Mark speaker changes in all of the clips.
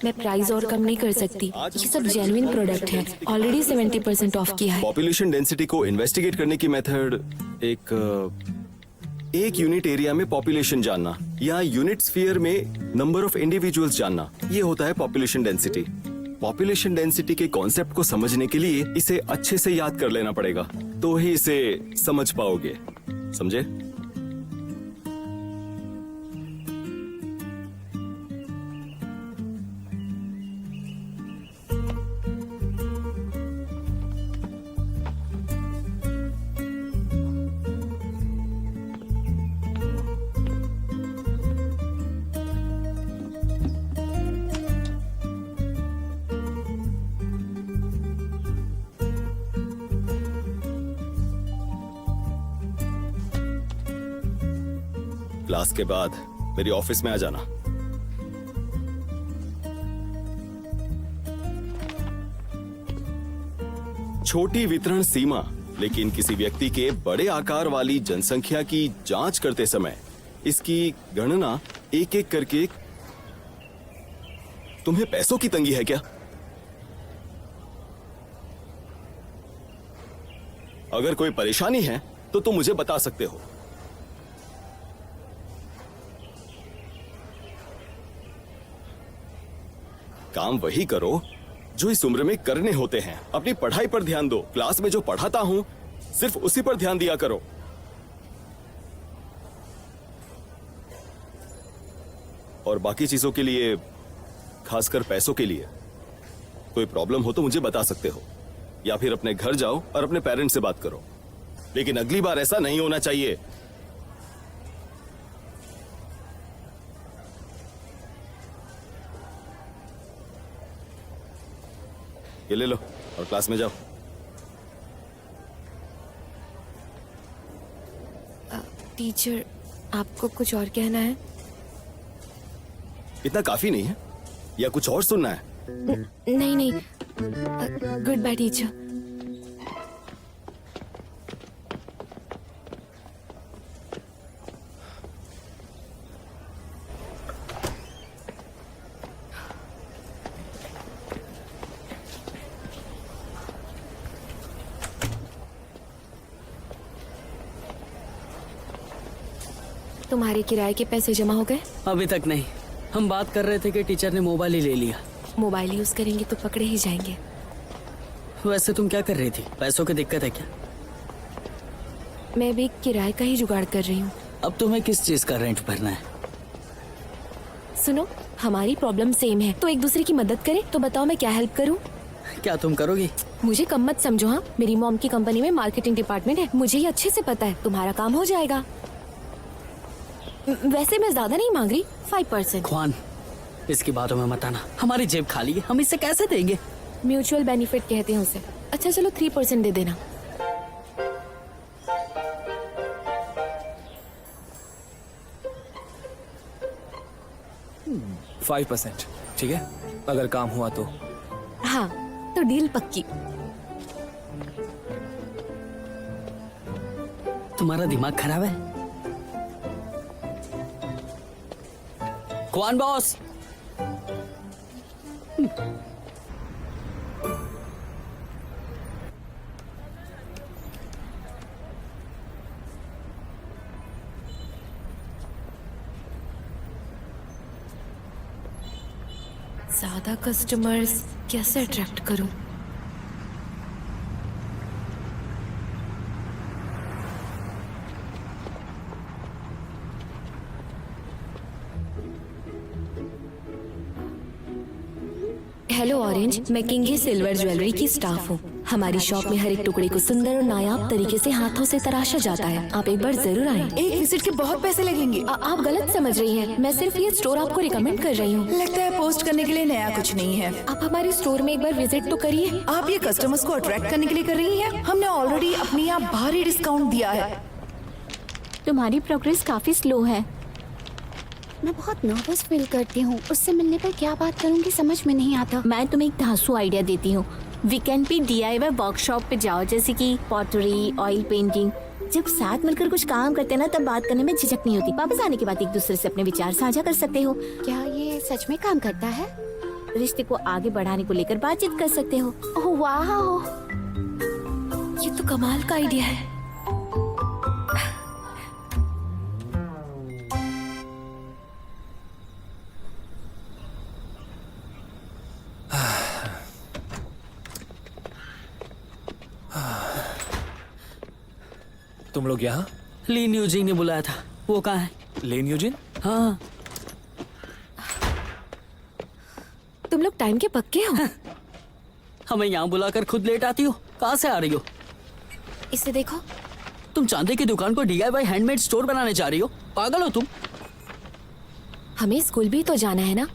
Speaker 1: मैं प्राइस और कम नहीं कर सकती। ये सब जेन्युइन प्रोडक्ट है। ऑलरेडी 70% ऑफ किया है।
Speaker 2: पॉपुलेशन डेंसिटी को इन्वेस्टिगेट करने की मेथड एक यूनिट एरिया में पॉपुलेशन जानना या यूनिट स्फीयर में नंबर ऑफ इंडिविजुअल्स जानना, ये होता है पॉपुलेशन डेंसिटी। पॉपुलेशन डेंसिटी के कॉन्सेप्ट को समझने के लिए इसे अच्छे से याद कर लेना पड़ेगा, तो ही इसे समझ पाओगे। समझे? क्लास के बाद मेरी ऑफिस में आ जाना। छोटी वितरण सीमा, लेकिन किसी व्यक्ति के बड़े आकार वाली जनसंख्या की जांच करते समय इसकी गणना एक एक करके। तुम्हें पैसों की तंगी है क्या? अगर कोई परेशानी है तो तुम मुझे बता सकते हो। काम वही करो जो इस उम्र में करने होते हैं। अपनी पढ़ाई पर ध्यान दो। क्लास में जो पढ़ाता हूं सिर्फ उसी पर ध्यान दिया करो। और बाकी चीजों के लिए, खासकर पैसों के लिए, कोई प्रॉब्लम हो तो मुझे बता सकते हो, या फिर अपने घर जाओ और अपने पेरेंट्स से बात करो। लेकिन अगली बार ऐसा नहीं होना चाहिए। ये ले लो और क्लास में जाओ।
Speaker 1: टीचर, आपको कुछ और कहना है?
Speaker 2: इतना काफी नहीं है या कुछ और सुनना है?
Speaker 1: नहीं नहीं, गुड बाय टीचर। तुम्हारे किराए के पैसे जमा हो गए?
Speaker 3: अभी तक नहीं। हम बात कर रहे थे कि टीचर ने मोबाइल ही ले लिया।
Speaker 1: मोबाइल यूज करेंगे तो पकड़े ही जाएंगे।
Speaker 3: वैसे तुम क्या कर रही थी? पैसों की दिक्कत है क्या?
Speaker 1: मैं भी किराए का ही जुगाड़ कर रही हूँ।
Speaker 3: अब तुम्हें किस चीज का रेंट भरना है?
Speaker 1: सुनो, हमारी प्रॉब्लम सेम है, तो एक दूसरे की मदद करें। तो बताओ मैं क्या हेल्प करूँ?
Speaker 3: क्या तुम करोगी?
Speaker 1: मुझे कम मत समझो। हाँ, मेरी मॉम की कंपनी में मार्केटिंग डिपार्टमेंट है, मुझे ये अच्छे से पता है। तुम्हारा काम हो जाएगा। वैसे मैं ज्यादा नहीं मांग रही, 5%।
Speaker 3: ख्वान, इसकी बातों में मत आना। हमारी जेब खाली है, हम इससे कैसे देंगे?
Speaker 1: म्यूचुअल बेनिफिट कहते हैं उसे। अच्छा चलो 3% दे देना।
Speaker 4: । 5%, ठीक है? अगर काम हुआ तो।
Speaker 1: हाँ, तो डील पक्की।
Speaker 3: तुम्हारा दिमाग खराब है? ख्वान बॉस,
Speaker 1: ज्यादा कस्टमर्स कैसे अट्रैक्ट करूं? हेलो ऑरेंज, मैं किंग सिल्वर ज्वेलरी की स्टाफ हूँ। हमारी शॉप में हर एक टुकड़े को सुंदर और नायाब तरीके से हाथों से तराशा जाता है। आप एक बार जरूर आएं।
Speaker 5: एक विजिट के बहुत पैसे लगेंगे।
Speaker 1: आप गलत समझ रही हैं। मैं सिर्फ ये स्टोर आपको रिकमेंड कर रही हूँ।
Speaker 5: लगता है पोस्ट करने के लिए नया कुछ नहीं है।
Speaker 1: आप हमारे स्टोर में एक बार विजिट तो करिए।
Speaker 5: आप ये कस्टमर्स को अट्रैक्ट करने के लिए कर रही हैं। हमने ऑलरेडी अपनी यहाँ भारी डिस्काउंट दिया है।
Speaker 6: तुम्हारी प्रोग्रेस काफी स्लो है। मैं बहुत नर्वस फील करती हूँ। उससे मिलने पर क्या बात करूँगी समझ में नहीं आता। मैं तुम्हें एक धांसू आइडिया देती हूँ। वीकेंड पे DIY वर्कशॉप पे जाओ, जैसे कि पॉटरी, ऑयल पेंटिंग। जब साथ मिलकर कुछ काम करते हैं ना, तब बात करने में झिझक नहीं होती। वापस आने के बाद एक दूसरे से अपने विचार साझा कर सकते हो। क्या ये सच में काम करता है? रिश्ते को आगे बढ़ाने को लेकर बातचीत कर सकते हो। ओह वाह,
Speaker 1: ये तो कमाल का आइडिया है।
Speaker 4: तुम लोग यहाँ?
Speaker 3: लीन यूजिंग ने बुलाया था। वो कहाँ है?
Speaker 4: लेन यूजिन?
Speaker 3: हाँ।
Speaker 1: तुम लोग टाइम के पक्के हो।
Speaker 3: हमें यहाँ बुलाकर खुद लेट आती हो। कहाँ से आ रही हो?
Speaker 1: इसे देखो।
Speaker 3: तुम चांदी की दुकान को DIY हैंडमेड स्टोर बनाने जा रही हो? पागल हो तुम?
Speaker 1: हमें स्कूल भी तो जाना है ना।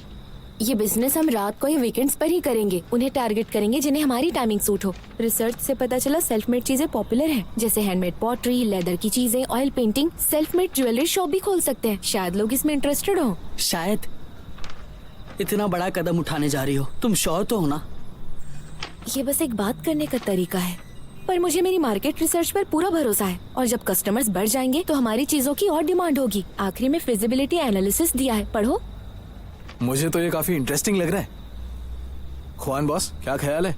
Speaker 1: ये बिजनेस हम रात को या वीकेंड्स पर ही करेंगे। उन्हें टारगेट करेंगे जिन्हें हमारी टाइमिंग सूट हो। रिसर्च से पता चला सेल्फ मेड चीजें पॉपुलर हैं, जैसे हैंडमेड पॉटरी, लेदर की चीजें, oil painting. Self made jewellery shop भी खोल सकते हैं। शायद लोग इसमें इंटरेस्टेड हो।
Speaker 3: शायद। इतना बड़ा कदम उठाने जा रही हो, तुम श्योर तो हो ना?
Speaker 1: ये बस एक बात करने का तरीका है, पर मुझे मेरी मार्केट रिसर्च पर पूरा भरोसा है। और जब कस्टमर्स बढ़ जाएंगे तो हमारी चीजों की और डिमांड होगी। आखिरी में फिजिबिलिटी एनालिसिस दिया है, पढ़ो।
Speaker 7: मुझे तो ये काफी इंटरेस्टिंग लग रहा है। खुआन बॉस, क्या ख्याल है?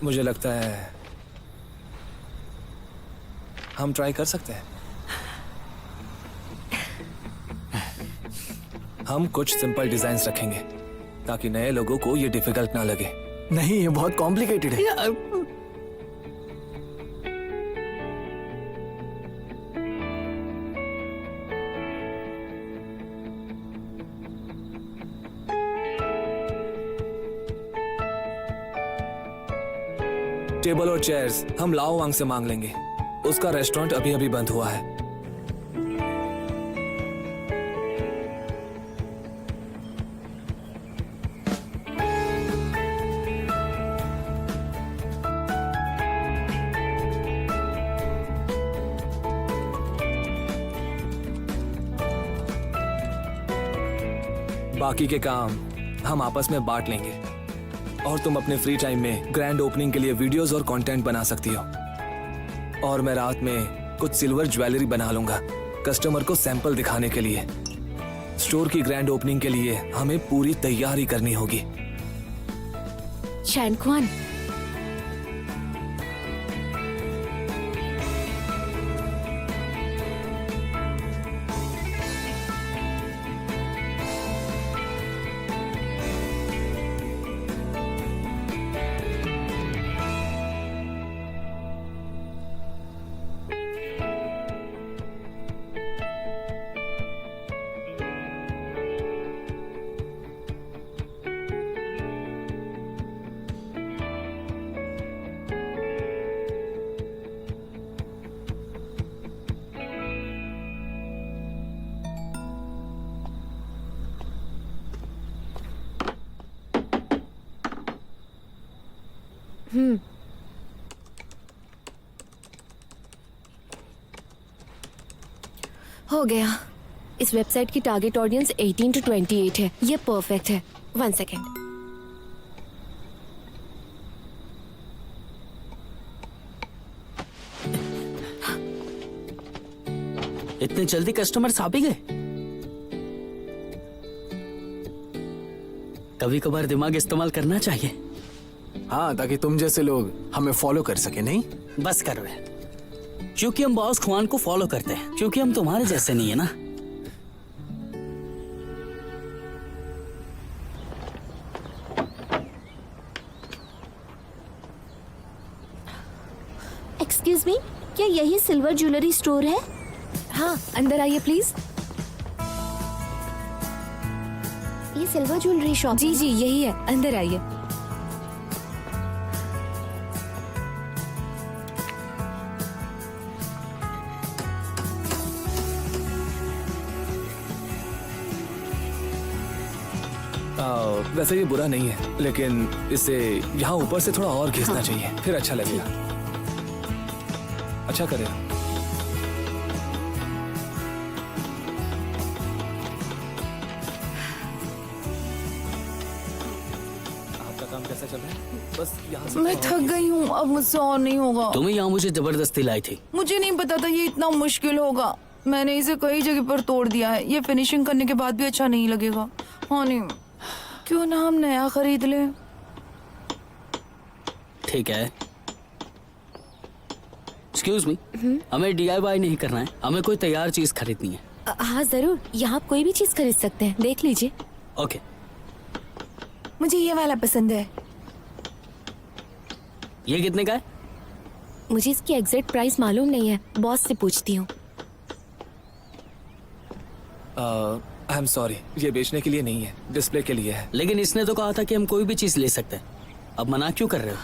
Speaker 4: मुझे लगता है हम ट्राई कर सकते हैं। हम कुछ सिंपल डिजाइन्स रखेंगे ताकि नए लोगों को ये डिफिकल्ट ना लगे।
Speaker 7: नहीं, ये बहुत कॉम्प्लिकेटेड है।
Speaker 4: टेबल और चेयर्स हम लाओ वांग से मांग लेंगे। उसका रेस्टोरेंट अभी अभी बंद हुआ है। बाकी के काम हम आपस में बांट लेंगे और तुम अपने फ्री टाइम में ग्रैंड ओपनिंग के लिए वीडियोस और कंटेंट बना सकती हो। और मैं रात में कुछ सिल्वर ज्वेलरी बना लूंगा कस्टमर को सैंपल दिखाने के लिए। स्टोर की ग्रैंड ओपनिंग के लिए हमें पूरी तैयारी करनी होगी।
Speaker 1: शैन खुआन, हो गया। इस वेबसाइट की टारगेट ऑडियंस 18 to 28 है। ये परफेक्ट है। 1 सेकेंड।
Speaker 3: इतने जल्दी कस्टमर्स आ भी गए? कभी कभार दिमाग इस्तेमाल करना चाहिए।
Speaker 7: हाँ, ताकि तुम जैसे लोग हमें फॉलो कर सके। नहीं,
Speaker 3: बस करो है। क्योंकि हम बॉस खुआन को फॉलो करते हैं, क्योंकि हम तुम्हारे जैसे नहीं है ना।
Speaker 6: एक्सक्यूज मी, क्या यही सिल्वर ज्वेलरी स्टोर है?
Speaker 1: हाँ, अंदर आइए प्लीज।
Speaker 6: ये सिल्वर ज्वेलरी शॉप
Speaker 1: जी जी यही है, अंदर आइए।
Speaker 4: वैसे ये बुरा नहीं है, लेकिन इसे यहाँ ऊपर से थोड़ा और खींचना चाहिए, फिर अच्छा लगेगा। अच्छा करे। आपका काम कैसा चल रहा है? बस यहाँ से
Speaker 5: मैं थक गई हूँ, अब मुझसे और नहीं होगा।
Speaker 3: तुम्हें यहाँ मुझे जबरदस्ती लाई थी।
Speaker 5: मुझे नहीं पता था ये इतना मुश्किल होगा। मैंने इसे कई जगह पर तोड़ दिया है। ये फिनिशिंग करने के बाद भी अच्छा नहीं लगेगा। हाँ नहीं, क्यों ना हम नया खरीद लें?
Speaker 3: ठीक है। एक्सक्यूज मी, हमें DIY नहीं करना है, हमें कोई तैयार चीज खरीदनी है।
Speaker 1: हाँ जरूर, यहाँ आप कोई भी चीज खरीद सकते हैं, देख लीजिए।
Speaker 3: ओके।
Speaker 5: मुझे ये वाला पसंद है।
Speaker 3: ये कितने का है?
Speaker 1: मुझे इसकी एग्जैक्ट प्राइस मालूम नहीं है, बॉस से पूछती हूँ।
Speaker 4: आई एम सॉरी, ये बेचने के लिए नहीं है, डिस्प्ले के लिए है।
Speaker 3: लेकिन इसने तो कहा था कि हम कोई भी चीज ले सकते हैं, अब मना क्यों कर रहे हो?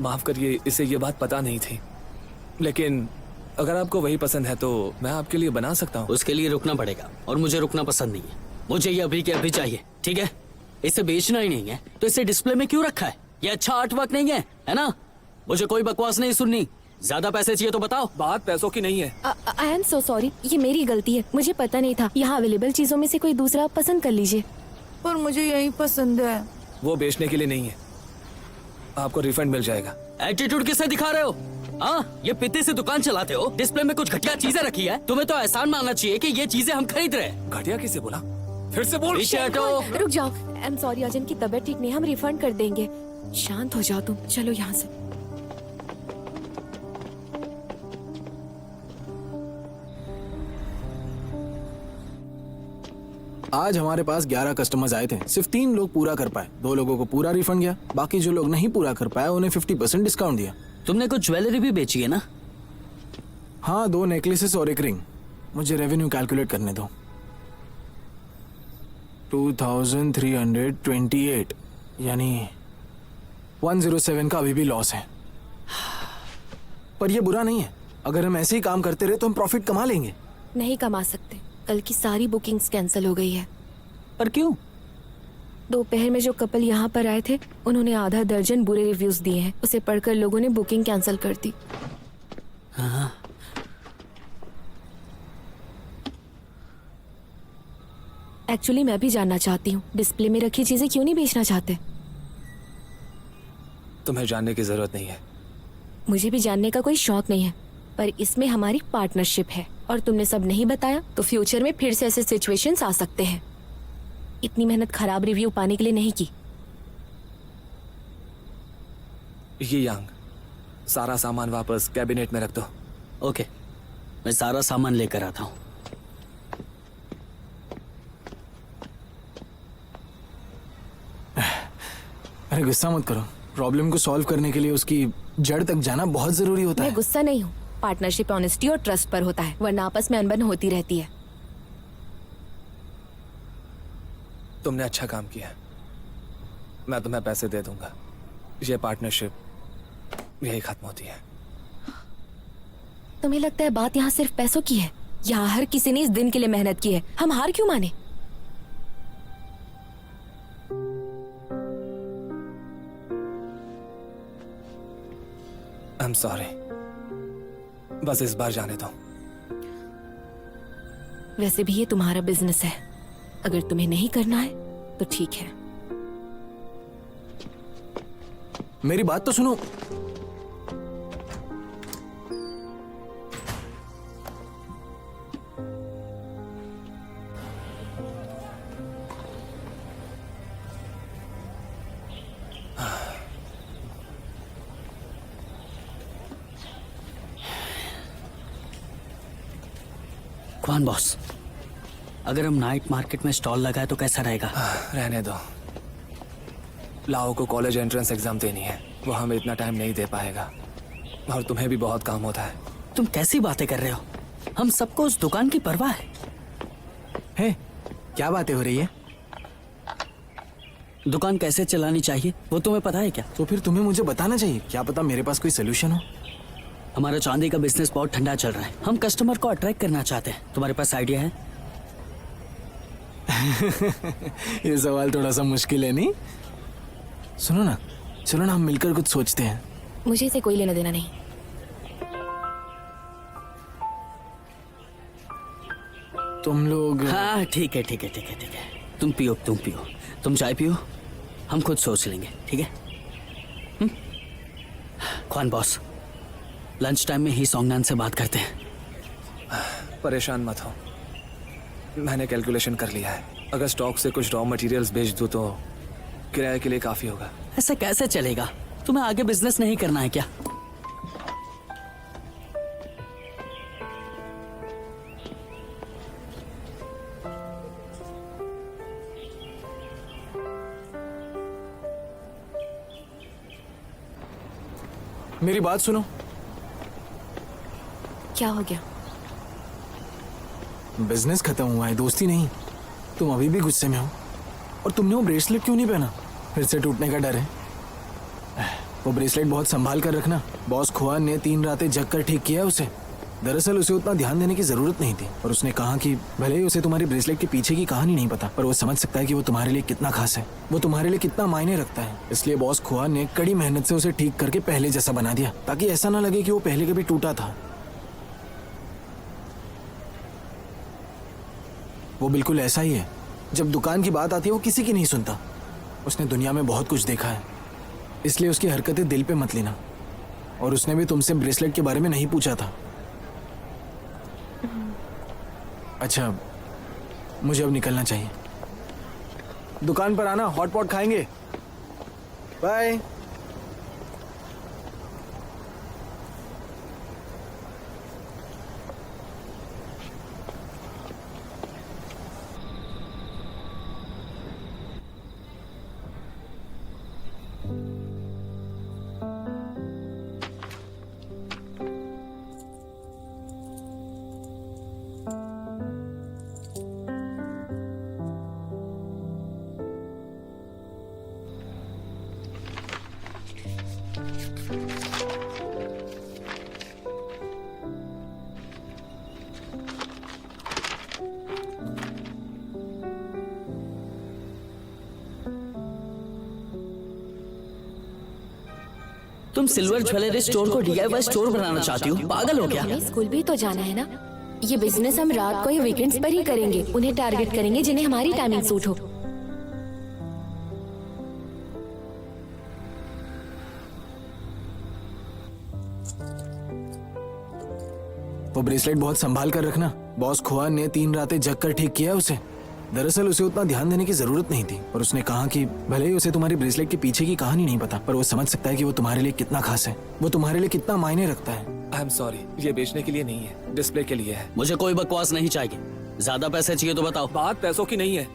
Speaker 4: माफ करिए, इसे ये बात पता नहीं थी, लेकिन अगर आपको वही पसंद है तो मैं आपके लिए बना सकता हूँ।
Speaker 3: उसके लिए रुकना पड़ेगा, और मुझे रुकना पसंद नहीं है। मुझे ये अभी के अभी चाहिए, ठीक है? इसे बेचना ही नहीं है तो इसे डिस्प्ले में क्यों रखा है? ये अच्छा आर्ट वर्क नहीं है ना? मुझे कोई बकवास नहीं सुननी। ज्यादा पैसे चाहिए तो बताओ।
Speaker 4: बात पैसों की नहीं है।
Speaker 1: आई एम सो सॉरी, ये मेरी गलती है, मुझे पता नहीं था। यहाँ अवेलेबल चीजों में से कोई दूसरा आप पसंद कर लीजिए।
Speaker 5: पर मुझे यही पसंद है।
Speaker 4: वो बेचने के लिए नहीं है, आपको रिफंड मिल जाएगा।
Speaker 3: एटीट्यूड किससे दिखा रहे हो? हाँ, ये पिते से दुकान चलाते हो, डिस्प्ले में कुछ घटिया चीजें रखी है, तुम्हें तो एहसान मानना चाहिए कि ये चीजें हम खरीद रहे हैं।
Speaker 4: घटिया किसे बोला? फिर से बोल।
Speaker 3: पीछे हटो।
Speaker 1: रुक जाओ, आई एम सॉरी, अजन की तबीयत ठीक नहीं, हम रिफंड कर देंगे। शांत हो जाओ तुम, चलो यहाँ से।
Speaker 7: आज हमारे पास 11 कस्टमर्स आए थे, सिर्फ 3 लोग पूरा कर पाए। 2 लोगों को पूरा रिफंड गया, बाकी जो लोग नहीं पूरा कर पाए उन्हें 50% डिस्काउंट दिया।
Speaker 3: तुमने कुछ ज्वेलरी भी बेची है ना?
Speaker 7: हाँ, 2 नेकलेसेस और एक रिंग। मुझे रेवेन्यू कैलकुलेट करने दो। 2328, यानी 107 का अभी भी लॉस है। पर ये बुरा नहीं है, अगर हम ऐसे ही काम करते रहे तो हम प्रॉफिट कमा लेंगे।
Speaker 1: नहीं कमा सकते, कल की सारी बुकिंग्स कैंसिल हो गई है।
Speaker 3: पर क्यों?
Speaker 1: दोपहर में जो कपल यहाँ पर आए थे उन्होंने आधा दर्जन बुरे रिव्यूज दिए हैं, उसे पढ़कर लोगों ने बुकिंग कैंसिल कर दी।
Speaker 3: हाँ।
Speaker 1: एक्चुअली मैं भी जानना चाहती हूँ, डिस्प्ले में रखी चीजें क्यों नहीं बेचना चाहते?
Speaker 4: तुम्हें जानने की जरूरत नहीं है।
Speaker 1: मुझे भी जानने का कोई शौक नहीं है, पर इसमें हमारी पार्टनरशिप है और तुमने सब नहीं बताया तो फ्यूचर में फिर से ऐसे सिचुएशंस आ सकते हैं। इतनी मेहनत खराब रिव्यू पाने के लिए नहीं की।
Speaker 4: ये यांग, सारा सामान वापस कैबिनेट में रख दो।
Speaker 3: ओके, मैं सारा सामान लेकर आता हूँ।
Speaker 7: अरे गुस्सा मत करो, प्रॉब्लम को सॉल्व करने के लिए उसकी जड़ तक जाना बहुत जरूरी होता
Speaker 1: मैं
Speaker 7: है।
Speaker 1: गुस्सा नहीं हूँ, पार्टनरशिप ऑनेस्टी और ट्रस्ट पर होता है, वरना आपस में अनबन होती रहती है।
Speaker 4: तुमने अच्छा काम किया, मैं तुम्हें पैसे दे दूंगा। ये पार्टनरशिप यही खत्म होती है।
Speaker 1: तुम्हें लगता है बात यहाँ सिर्फ पैसों की है? यहाँ हर किसी ने इस दिन के लिए मेहनत की है, हम हार क्यों माने?
Speaker 4: आई एम सॉरी, बस इस बार जाने दो।
Speaker 1: वैसे भी ये तुम्हारा बिजनेस है, अगर तुम्हें नहीं करना है तो ठीक है।
Speaker 7: मेरी बात तो सुनो।
Speaker 3: कौन बॉस, अगर हम नाइट मार्केट में स्टॉल लगाए तो कैसा रहेगा?
Speaker 4: रहने दो। लाओ को कॉलेज एंट्रेंस एग्जाम देनी है, वो हमें इतना टाइम नहीं दे पाएगा, और तुम्हें भी बहुत काम होता है।
Speaker 3: तुम कैसी बातें कर रहे हो? हम सबको उस दुकान की परवाह है।
Speaker 7: क्या बातें हो रही है?
Speaker 3: दुकान कैसे चलानी चाहिए वो तुम्हें पता है क्या?
Speaker 7: तो फिर तुम्हें मुझे बताना चाहिए, क्या पता मेरे पास कोई सोल्यूशन हो।
Speaker 3: हमारा चांदी का बिजनेस बहुत ठंडा चल रहा है, हम कस्टमर को अट्रैक्ट करना चाहते हैं। तुम्हारे पास आइडिया है?
Speaker 7: ये सवाल थोड़ा सा मुश्किल है नहीं? सुनो ना, चलो ना हम मिलकर कुछ सोचते हैं।
Speaker 1: मुझे इसे कोई लेना देना नहीं।
Speaker 7: तुम लोग
Speaker 3: हाँ ठीक है ठीक है ठीक है ठीक है, तुम पियो, तुम चाय पियो, हम खुद सोच लेंगे, ठीक है? ख्वान बॉस, लंच टाइम में ही सोंगनान से बात करते हैं।
Speaker 4: परेशान मत हो, मैंने कैलकुलेशन कर लिया है। अगर स्टॉक से कुछ रॉ मटेरियल्स बेच दूं तो किराए के लिए काफी होगा।
Speaker 3: ऐसे कैसे चलेगा? तुम्हें आगे बिजनेस नहीं करना है क्या?
Speaker 7: मेरी बात सुनो।
Speaker 1: क्या हो गया?
Speaker 7: बिजनेस खत्म हुआ है, दोस्ती नहीं। तुम अभी भी गुस्से में हो, और तुमने वो ब्रेसलेट क्यों नहीं पहना? फिर से टूटने का डर है? वो ब्रेसलेट बहुत संभाल कर रखना। बॉस खुआन ने 3 रातें जग कर ठीक किया है उसे। दरअसल उसे उतना ध्यान देने की जरूरत नहीं थी, और उसने कहा कि भले ही उसे तुम्हारी ब्रेसलेट के पीछे की कहानी नहीं पता, पर वो समझ सकता है कि वो तुम्हारे लिए कितना खास है, वो तुम्हारे लिए कितना मायने रखता है। इसलिए बॉस खुआन ने कड़ी मेहनत से उसे ठीक करके पहले जैसा बना दिया, ताकि ऐसा ना लगे कि वो पहले कभी टूटा था। वो बिल्कुल ऐसा ही है। जब दुकान की बात आती है वो किसी की नहीं सुनता। उसने दुनिया में बहुत कुछ देखा है, इसलिए उसकी हरकतें दिल पे मत लेना। और उसने भी तुमसे ब्रेसलेट के बारे में नहीं पूछा था। अच्छा, मुझे अब निकलना चाहिए। दुकान पर आना, हॉट पॉट खाएंगे। बाय।
Speaker 3: तुम सिल्वर ज्वेलरी स्टोर को DIY स्टोर बनाना चाहती हो? पागल हो क्या?
Speaker 1: हमें स्कूल भी तो जाना है ना। ये बिजनेस हम रात को या वीकेंड्स पर ही करेंगे। उन्हें टारगेट करेंगे जिन्हें हमारी टाइमिंग सूट हो।
Speaker 7: वो ब्रेसलेट बहुत संभाल कर रखना। बॉस खुआन ने 3 रातें जग कर ठीक किया है उसे। दरअसल उसे उतना ध्यान देने की जरूरत नहीं थी, और उसने कहा कि भले ही उसे तुम्हारी ब्रेसलेट के पीछे की कहानी नहीं पता, पर वो समझ सकता है कि वो तुम्हारे लिए कितना खास है, वो तुम्हारे लिए कितना मायने रखता है।
Speaker 4: आई एम सॉरी, ये बेचने के लिए नहीं है, डिस्प्ले के लिए है।
Speaker 3: मुझे कोई बकवास नहीं चाहिए। ज्यादा पैसे चाहिए तो बताओ।
Speaker 4: बात पैसों की नहीं है।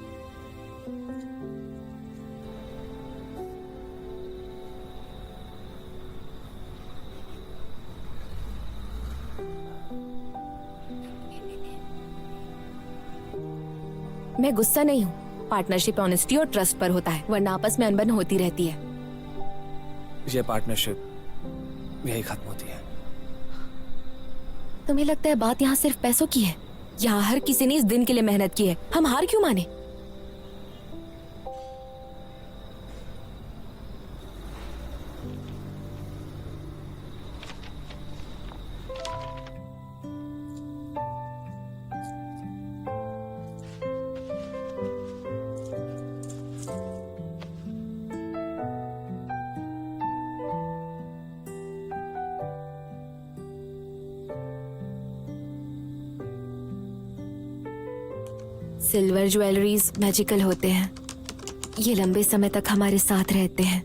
Speaker 1: मैं गुस्सा नहीं हूँ। पार्टनरशिप ऑनेस्टी और ट्रस्ट पर होता है, वरना आपस में अनबन होती रहती है।
Speaker 4: ये पार्टनरशिप यही खत्म होती है।
Speaker 1: तुम्हें लगता है बात यहाँ सिर्फ पैसों की है? यहाँ हर किसी ने इस दिन के लिए मेहनत की है, हम हार क्यों माने? सिल्वर ज्वेलरीज मैजिकल होते हैं। ये लंबे समय तक हमारे साथ रहते हैं।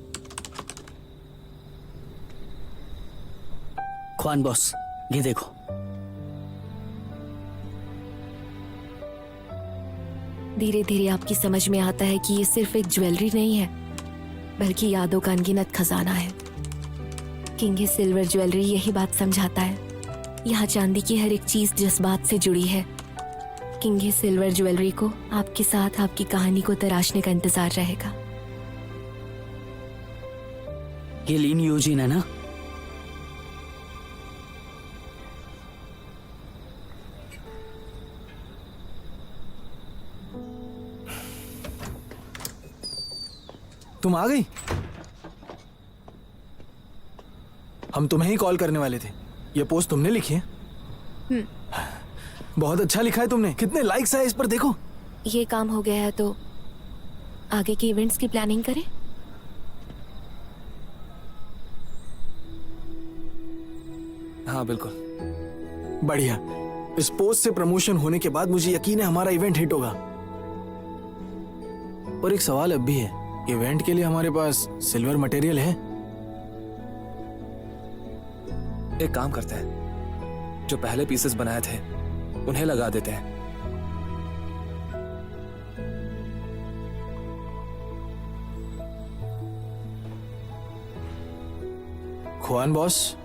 Speaker 3: ख्वान बॉस, ये देखो।
Speaker 1: धीरे धीरे आपकी समझ में आता है कि ये सिर्फ एक ज्वेलरी नहीं है, बल्कि यादों का अनगिनत खजाना है। किंग सिल्वर ज्वेलरी यही बात समझाता है। यहाँ चांदी की हर एक चीज जज्बात से जुड़ी है। किंग सिल्वर ज्वेलरी को आपके साथ आपकी कहानी को तराशने का इंतजार रहेगा।
Speaker 3: ये लीन यूजिन है ना?
Speaker 7: तुम आ गई? हम तुम्हें ही कॉल करने वाले थे। ये पोस्ट तुमने लिखी है? बहुत अच्छा लिखा है तुमने। कितने लाइक्स है इस पर, देखो।
Speaker 1: ये काम हो गया है तो आगे के इवेंट्स की प्लानिंग करें।
Speaker 4: हाँ बिल्कुल।
Speaker 7: बढ़िया। इस पोस्ट से प्रमोशन होने के बाद मुझे यकीन है हमारा इवेंट हिट होगा। और एक सवाल अब भी है, इवेंट के लिए हमारे पास सिल्वर मटेरियल है?
Speaker 4: एक काम करते हैं, जो पहले पीसेस बनाए थे उन्हें लगा देते हैं।
Speaker 7: खुआन बॉस,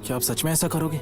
Speaker 7: क्या आप सच में ऐसा करोगे?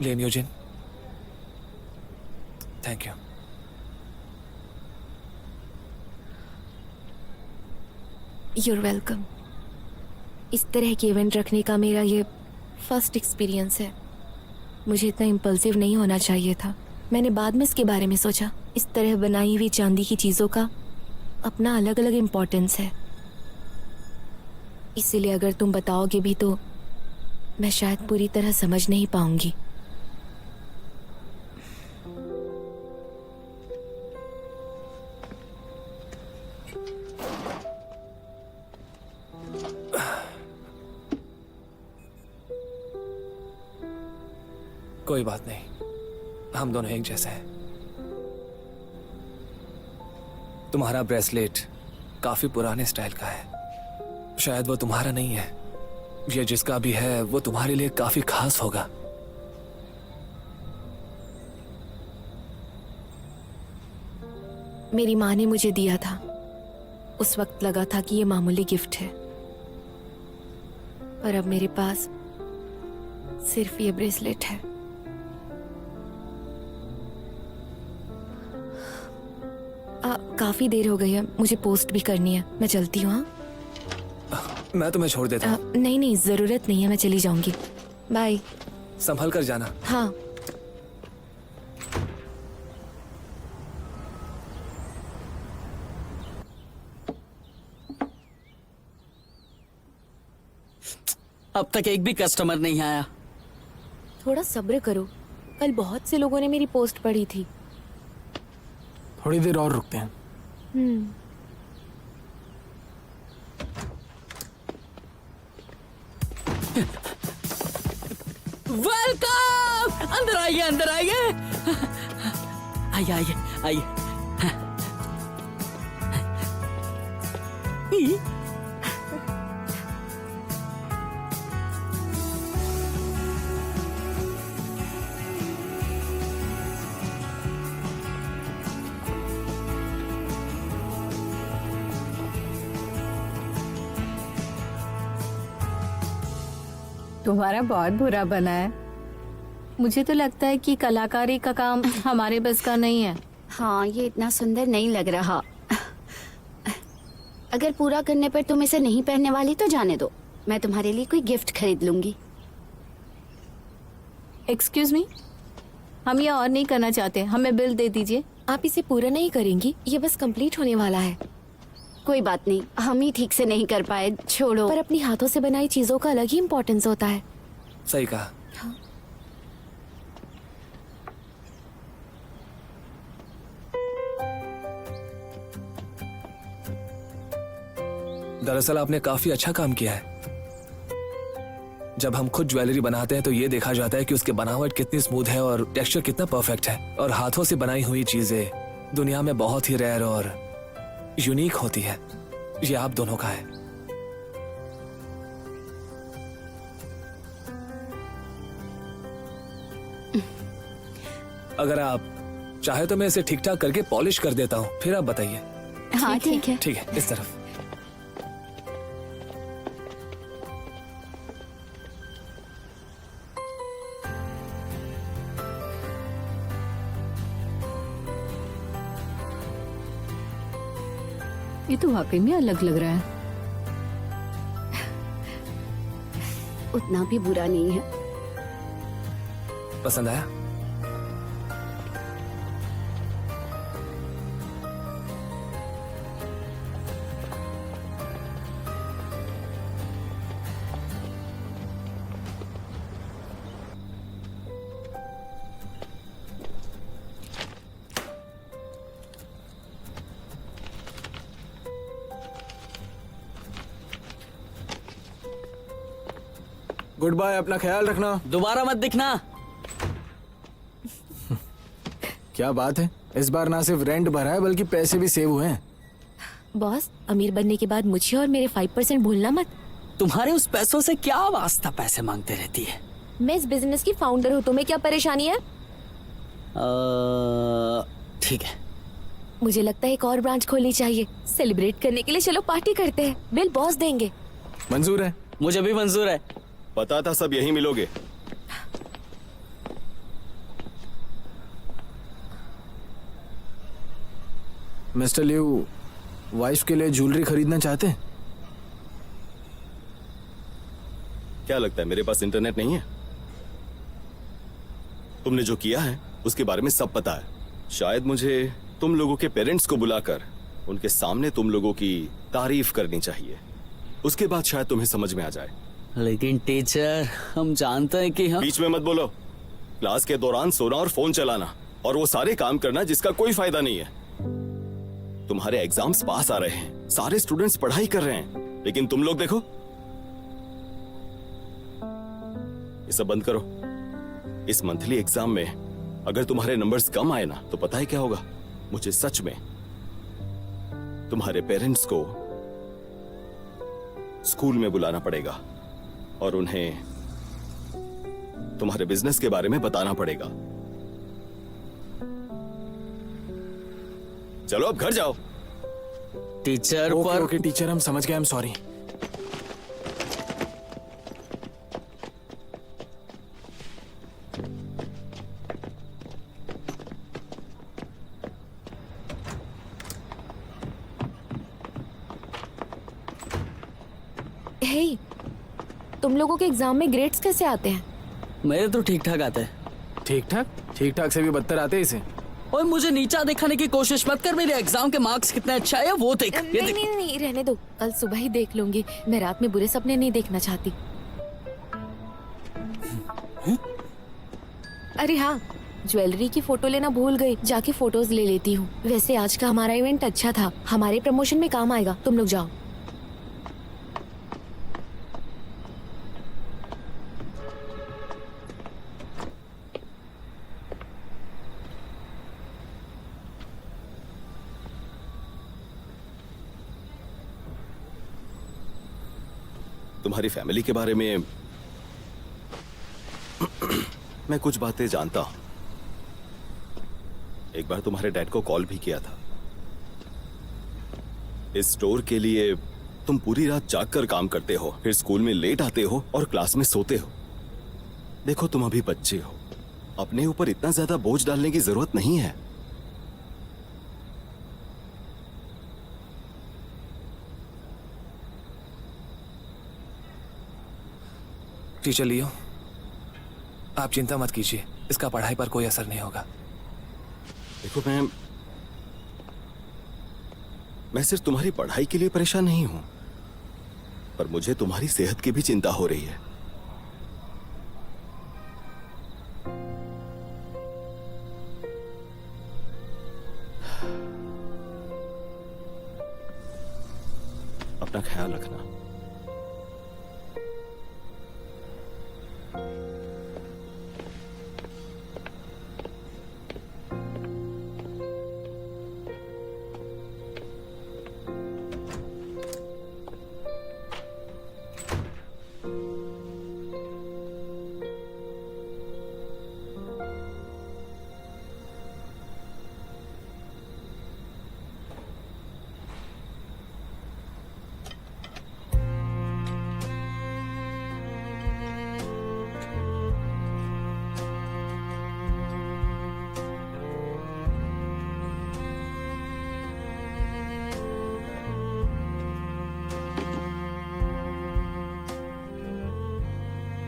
Speaker 4: लेन यूजिन, थैंक यू।
Speaker 1: You're welcome. इस तरह के इवेंट रखने का मेरा ये फर्स्ट एक्सपीरियंस है। मुझे इतना इम्पल्सिव नहीं होना चाहिए था। मैंने बाद में इसके बारे में सोचा। इस तरह बनाई हुई चांदी की चीज़ों का अपना अलग अलग इम्पोर्टेंस है। इसीलिए अगर तुम बताओगे भी तो मैं शायद पूरी तरह समझ नहीं पाऊंगी।
Speaker 4: कोई बात नहीं, हम दोनों एक जैसे हैं। तुम्हारा ब्रेसलेट काफी पुराने स्टाइल का है। शायद वो तुम्हारा नहीं है। ये जिसका भी है वो तुम्हारे लिए काफी खास होगा।
Speaker 1: मेरी माँ ने मुझे दिया था। उस वक्त लगा था कि ये मामूली गिफ्ट है, पर अब मेरे पास सिर्फ ये ब्रेसलेट है। काफी देर हो गई है, मुझे पोस्ट भी करनी है। मैं चलती हूँ।
Speaker 4: मैं तुम्हें छोड़ देता हूँ।
Speaker 1: नहीं नहीं, जरूरत नहीं है, मैं चली जाऊंगी। बाय।
Speaker 4: संभल कर जाना।
Speaker 1: हाँ।
Speaker 3: अब तक एक भी कस्टमर नहीं आया।
Speaker 1: थोड़ा सब्र करो, कल बहुत से लोगों ने मेरी पोस्ट पढ़ी थी।
Speaker 7: थोड़ी देर और रुकते हैं।
Speaker 3: वेलकम। अंदर आइए, अंदर आइए। आइए आइए आइए।
Speaker 8: तुम्हारा बहुत बुरा बना है। मुझे तो लगता है कि कलाकारी का काम हमारे बस का नहीं है।
Speaker 6: हाँ, ये इतना सुंदर नहीं लग रहा। अगर पूरा करने पर तुम इसे नहीं पहनने वाली तो जाने दो, मैं तुम्हारे लिए कोई गिफ्ट खरीद लूंगी।
Speaker 8: एक्सक्यूज मी, हम ये और नहीं करना चाहते, हमें बिल दे दीजिए।
Speaker 1: आप इसे पूरा नहीं करेंगी, ये बस कंप्लीट होने वाला है।
Speaker 6: कोई बात नहीं, हम ही ठीक से नहीं कर पाए, छोड़ो।
Speaker 1: पर अपनी हाथों से बनाई चीजों का अलग ही इम्पोर्टेंस होता है।
Speaker 4: सही कहा। दरअसल आपने काफी अच्छा काम किया है। जब हम खुद ज्वेलरी बनाते हैं तो ये देखा जाता है कि उसकी बनावट कितनी स्मूथ है और टेक्सचर कितना परफेक्ट है। और हाथों से बनाई हुई चीजें दुनिया में बहुत ही रेयर और यूनिक होती है। ये आप दोनों का है। अगर आप चाहे तो मैं इसे ठीक ठाक करके पॉलिश कर देता हूँ, फिर आप बताइए।
Speaker 6: हाँ ठीक है।
Speaker 4: ठीक है, इस तरफ।
Speaker 8: ये तो वाकई में अलग लग रहा है।
Speaker 6: उतना भी बुरा नहीं है।
Speaker 4: पसंद आया?
Speaker 7: गुड बाय, अपना ख्याल रखना।
Speaker 3: दोबारा मत दिखना।
Speaker 7: क्या बात है, इस बार ना सिर्फ रेंट भरा है बल्कि पैसे भी सेव हुए हैं।
Speaker 1: बॉस, अमीर बनने के बाद मुझे और मेरे 5% भूलना मत।
Speaker 3: तुम्हारे उस पैसों से क्या वास्ता, पैसे मांगते रहती है।
Speaker 1: मैं इस बिजनेस की फाउंडर हूँ, तुम्हें क्या परेशानी है?
Speaker 3: ठीक है।
Speaker 1: मुझे लगता है एक और ब्रांच खोलनी चाहिए। सेलिब्रेट करने के लिए चलो पार्टी करते हैं, बिल बॉस देंगे।
Speaker 7: मंजूर है।
Speaker 3: मुझे भी मंजूर है।
Speaker 2: पता था सब यहीं मिलोगे।
Speaker 7: मिस्टर लियू, वाइफ के लिए ज्वेलरी खरीदना चाहते हैं?
Speaker 2: क्या लगता है मेरे पास इंटरनेट नहीं है? तुमने जो किया है उसके बारे में सब पता है। शायद मुझे तुम लोगों के पेरेंट्स को बुलाकर उनके सामने तुम लोगों की तारीफ करनी चाहिए। उसके बाद शायद तुम्हें समझ में आ जाए।
Speaker 3: लेकिन टीचर, हम जानते हैं कि हम
Speaker 2: बीच में मत बोलो। क्लास के दौरान सोना और फोन चलाना और वो सारे काम करना जिसका कोई फायदा नहीं है। तुम्हारे एग्जाम्स पास आ रहे हैं, सारे स्टूडेंट्स पढ़ाई कर रहे हैं, लेकिन तुम लोग देखो। ये सब बंद करो। इस मंथली एग्जाम में अगर तुम्हारे नंबर्स कम आए ना तो पता है क्या होगा? मुझे सच में तुम्हारे पेरेंट्स को स्कूल में बुलाना पड़ेगा और उन्हें तुम्हारे बिजनेस के बारे में बताना पड़ेगा। चलो अब घर जाओ।
Speaker 3: टीचर
Speaker 7: ओके
Speaker 3: पर
Speaker 7: ओके टीचर, हम समझ गए, आई एम सॉरी।
Speaker 1: हे, तुम लोगों के एग्जाम में ग्रेड्स कैसे आते हैं?
Speaker 3: मेरे तो ठीक ठाक आते हैं।
Speaker 7: ठीक ठाक? ठीक ठाक से भी बदतर आते हैं इसे।
Speaker 3: और मुझे नीचा दिखाने की कोशिश मत कर। मेरे एग्जाम के मार्क्स कितने अच्छा है वो देख। ये
Speaker 1: नहीं
Speaker 3: देख।
Speaker 1: नहीं नहीं, रहने दो, कल सुबह ही देख लूंगी। मैं रात में बुरे सपने नहीं देखना चाहती। अरे हाँ, ज्वेलरी की फोटो लेना भूल गई, जाके फोटोज ले लेती हूँ। वैसे आज का हमारा इवेंट अच्छा था, हमारे प्रमोशन में काम आएगा। तुम लोग जाओ।
Speaker 2: तुम्हारी फैमिली के बारे में मैं कुछ बातें जानता हूं। एक बार तुम्हारे डैड को कॉल भी किया था। इस स्टोर के लिए तुम पूरी रात जागकर काम करते हो, फिर स्कूल में लेट आते हो और क्लास में सोते हो। देखो तुम अभी बच्चे हो, अपने ऊपर इतना ज्यादा बोझ डालने की जरूरत नहीं है।
Speaker 4: टीचर लियो, आप चिंता मत कीजिए, इसका पढ़ाई पर कोई असर नहीं होगा।
Speaker 2: देखो मैं सिर्फ तुम्हारी पढ़ाई के लिए परेशान नहीं हूं, पर मुझे तुम्हारी सेहत की भी चिंता हो रही है। अपना ख्याल रखना।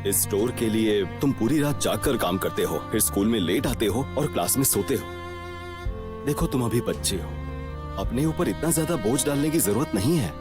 Speaker 2: इस स्टोर के लिए तुम पूरी रात जागकर काम करते हो, फिर स्कूल में लेट आते हो और क्लास में सोते हो। देखो तुम अभी बच्चे हो, अपने ऊपर इतना ज्यादा बोझ डालने की जरूरत नहीं है।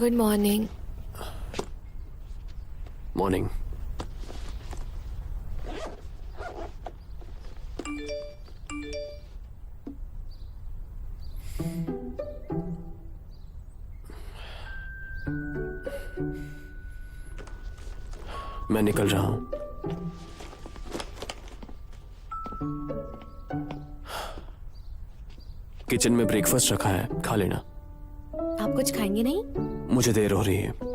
Speaker 1: Good morning.
Speaker 7: मॉर्निंग। मैं निकल रहा हूं। किचन में ब्रेकफास्ट रखा है, खा लेना।
Speaker 1: आप कुछ खाएंगे नहीं?
Speaker 7: मुझे देर हो रही है।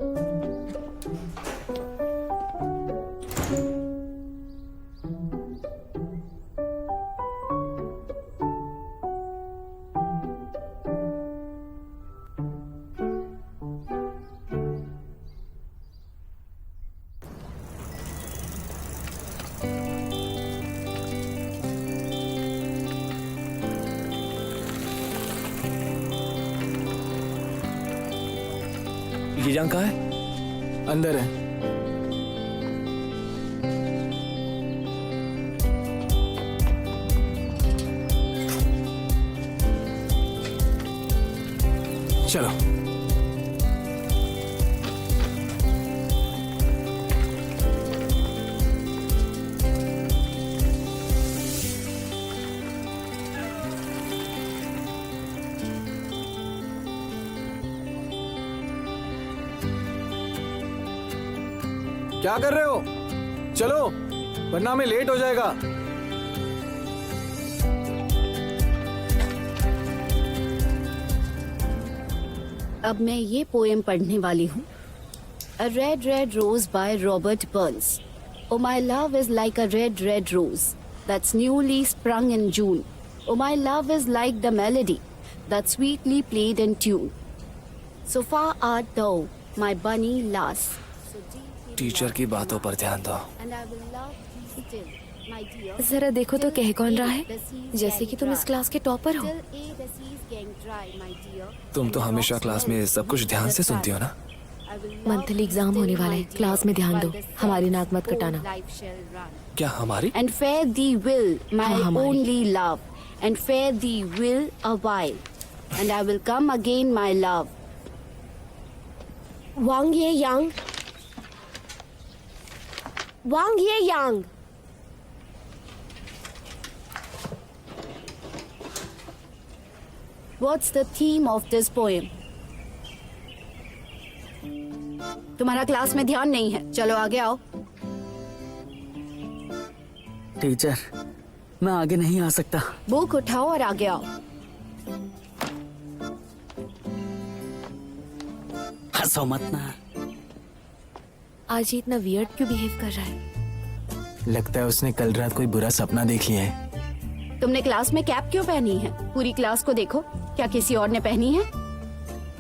Speaker 4: ये जंग कहाँ है?
Speaker 7: अंदर है। चलो। क्या कर रहे हो? चलो, वरना हमें लेट हो जाएगा।
Speaker 6: अब मैं ये पोएम पढ़ने वाली हूँ। A red red rose by Robert Burns. Oh my love is like a red red rose that's newly sprung in June. Oh my love is like the melody that sweetly played in tune. So far art thou, my bunny lass. So deep in
Speaker 4: teacher की बातों पर ध्यान दो।
Speaker 6: and I will love thee still.
Speaker 1: जरा देखो तो कह कौन रहा है, जैसे कि तुम इस क्लास के टॉपर हो।
Speaker 4: तुम तो हमेशा क्लास में सब कुछ ध्यान से सुनती हो ना।
Speaker 1: मंथली एग्जाम होने वाला है, क्लास में ध्यान दो, हमारी नाक मत कटाना।
Speaker 4: क्या हमारी?
Speaker 6: And fare thee will, my
Speaker 1: हमारी।
Speaker 6: only love, and fare thee will a while, and I will come again, my love. Wang Ye Yang. Wang Ye Yang. What's the theme of this poem? तुम्हारा class में ध्यान नहीं है, चलो आगे आओ।
Speaker 3: Teacher, मैं आगे नहीं आ सकता।
Speaker 6: बुक उठाओ और आगे आओ।
Speaker 3: हंसो मत ना।
Speaker 1: आज ये इतना वियर्ड क्यों बिहेव कर रहा है?
Speaker 7: लगता है उसने कल रात कोई बुरा सपना देख लिया है।
Speaker 6: तुमने क्लास में कैप क्यों पहनी है? पूरी क्लास को देखो, क्या किसी और ने पहनी है?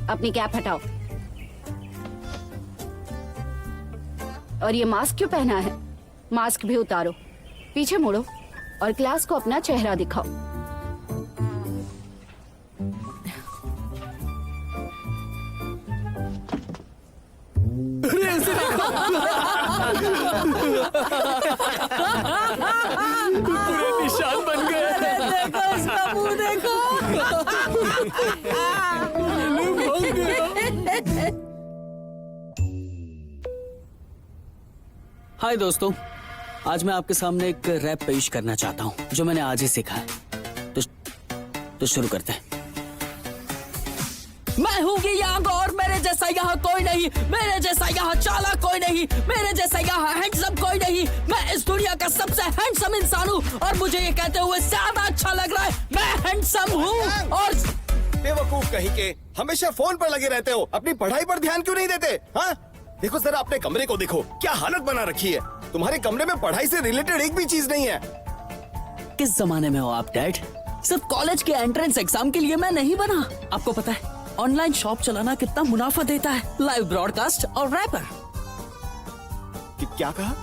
Speaker 6: अपनी कैप हटाओ। और ये मास्क क्यों पहना है? मास्क भी उतारो, पीछे मुड़ो और क्लास को अपना चेहरा दिखाओ।
Speaker 4: पूरे निशान बन गए।
Speaker 3: देखो इसका मुंह देखो। हाय दोस्तों, आज मैं आपके सामने एक रैप पेश करना चाहता हूँ जो मैंने आज ही सीखा है। तो शुरू करते हैं। मैं हूँ ये यांग और मेरे जैसा यहाँ कोई नहीं, मेरे जैसा यहाँ चालाक कोई नहीं, मेरे जैसा यहाँ हैंडसम कोई नहीं। मैं इस दुनिया का सबसे हैंडसम इंसान हूँ और मुझे ये कहते हुए ज्यादा अच्छा लग रहा है। मैं हैंडसम हूँ। और
Speaker 2: बेवकूफ कहीं के, हमेशा फोन पर लगे रहते हो, अपनी पढ़ाई पर ध्यान क्यों नहीं देते? हाँ, देखो जरा अपने कमरे को देखो, क्या हालत बना रखी है। तुम्हारे कमरे में पढ़ाई से रिलेटेड एक भी चीज नहीं है।
Speaker 3: किस जमाने में हो आप डैड? सिर्फ कॉलेज के एंट्रेंस एग्जाम के लिए मैं नहीं बना। आपको पता है ऑनलाइन शॉप चलाना कितना मुनाफा देता है? लाइव ब्रॉडकास्ट और रैपर।
Speaker 2: क्या कहा?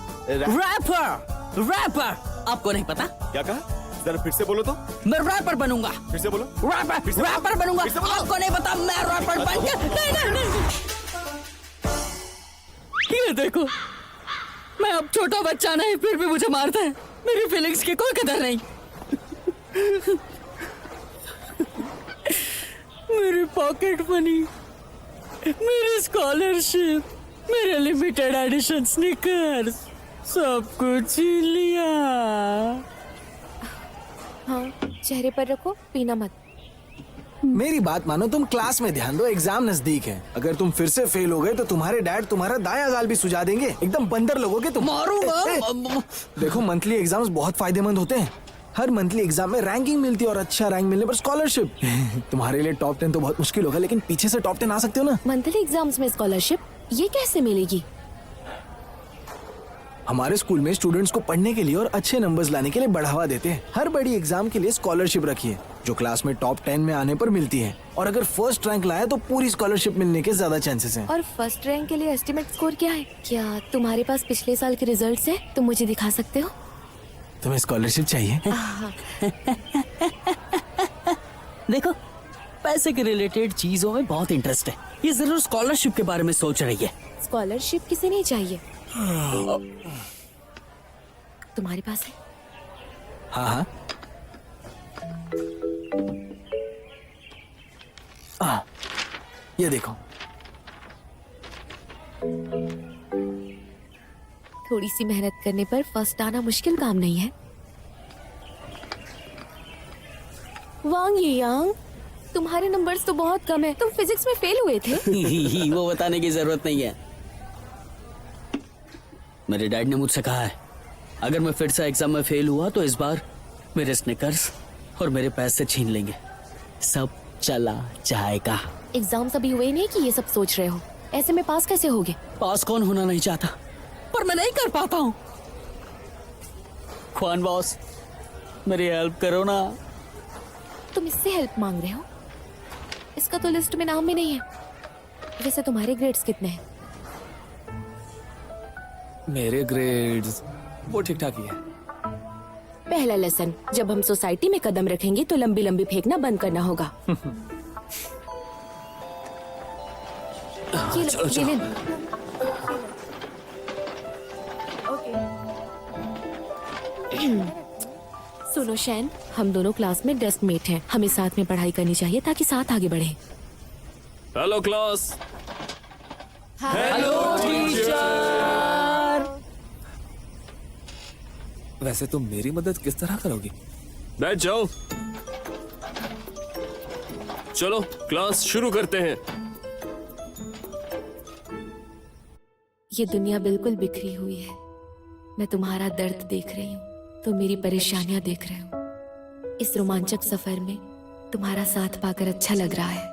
Speaker 3: रैपर आपको नहीं पता?
Speaker 2: क्या कहा? जरा फिर से बोलो तो।
Speaker 3: मैं रैपर बनूंगा।
Speaker 2: फिर से बोलो।
Speaker 3: रैपर बनूंगा। आपको नहीं पता मैं रैपर बन के नहीं। ये देखो, मैं अब छोटा बच्चा नहीं, फिर भी मुझे मारता है। मेरी फीलिंग्स की कोई कदर नहीं। मेरी पॉकेट मनी, मेरी स्कॉलरशिप, मेरे लिमिटेड एडिशन स्नीकर्स, सब कुछ छीन लिया।
Speaker 1: हाँ, चेहरे पर रखो, पीना मत।
Speaker 7: मेरी बात मानो, तुम क्लास में ध्यान दो, एग्जाम नजदीक है। अगर तुम फिर से फेल हो गए तो तुम्हारे डैड तुम्हारा दायां गाल भी सुझा देंगे। एकदम बंदर लोगोगे तुम।
Speaker 3: मारूंगा।
Speaker 7: देखो, मंथली एग्जाम्स बहुत फायदेमंद होते हैं। हर मंथली एग्जाम में रैंकिंग मिलती है और अच्छा रैंक मिलने पर स्कॉलरशिप। तुम्हारे लिए टॉप 10 तो बहुत मुश्किल होगा, लेकिन पीछे से टॉप 10 आ सकते हो ना।
Speaker 1: मंथली एग्जाम्स में स्कॉलरशिप ये कैसे मिलेगी?
Speaker 7: हमारे स्कूल में स्टूडेंट्स को पढ़ने के लिए और अच्छे नंबर्स लाने के लिए बढ़ावा देते हैं। हर बड़ी एग्जाम के लिए स्कॉलरशिप रखी है जो क्लास में टॉप 10 में आने पर मिलती है, और अगर फर्स्ट रैंक लाया तो पूरी स्कॉलरशिप मिलने के ज्यादा चांसेस हैं।
Speaker 1: और फर्स्ट रैंक के लिए एस्टिमेट स्कोर क्या है? क्या तुम्हारे पास पिछले साल के रिजल्ट्स हैं? तुम मुझे दिखा सकते हो?
Speaker 7: तुम्हें स्कॉलरशिप चाहिए?
Speaker 3: देखो, पैसे के रिलेटेड चीजों में बहुत इंटरेस्ट है। ये जरूर स्कॉलरशिप के बारे में सोच रही है।
Speaker 1: स्कॉलरशिप किसे नहीं चाहिए? तुम्हारे पास है?
Speaker 7: हाँ हाँ, ये देखो।
Speaker 1: थोड़ी सी मेहनत करने पर फर्स्ट आना मुश्किल काम नहीं है। वांग ये यांग, तुम्हारे नंबर्स तो बहुत कम है। तुम फिजिक्स में फेल हुए थे।
Speaker 3: वो बताने की जरूरत नहीं है। मेरे डैड ने मुझसे कहा है अगर मैं फिर से एग्जाम में फेल हुआ तो इस बार मेरे स्निकर्स और मेरे पैसे छीन लेंगे। सब चला जाएगा।
Speaker 1: एग्जाम्स अभी हुए नहीं कि ये सब सोच रहे हो। ऐसे में पास कैसे होगे?
Speaker 3: पास कौन होना नहीं चाहता, पर मैं नहीं कर पाता हूँ। ख्वान बॉस, मेरी हेल्प करो ना।
Speaker 1: तुम इससे हेल्प मांग रहे हो? इसका तो लिस्ट में नाम भी नहीं है। वैसे तुम्हारे ग्रेड्स कितने हैं?
Speaker 4: मेरे ग्रेड्स वो ठीक ठाक ही है।
Speaker 1: पहला लेसन, जब हम सोसाइटी में कदम रखेंगे तो लंबी लंबी फेंकना बंद करना होगा। ये ले। सुनो शैन, हम दोनों क्लास में डेस्क मेट हैं। हमें साथ में पढ़ाई करनी चाहिए ताकि साथ आगे बढ़े।
Speaker 9: Hello class.
Speaker 4: वैसे तुम मेरी मदद किस तरह करोगी?
Speaker 9: बैठ जाओ। चलो क्लास शुरू करते हैं।
Speaker 1: ये दुनिया बिल्कुल बिखरी हुई है। मैं तुम्हारा दर्द देख रही हूँ, तुम मेरी परेशानियां देख रहे हो। इस रोमांचक सफर में तुम्हारा साथ पाकर अच्छा लग रहा है।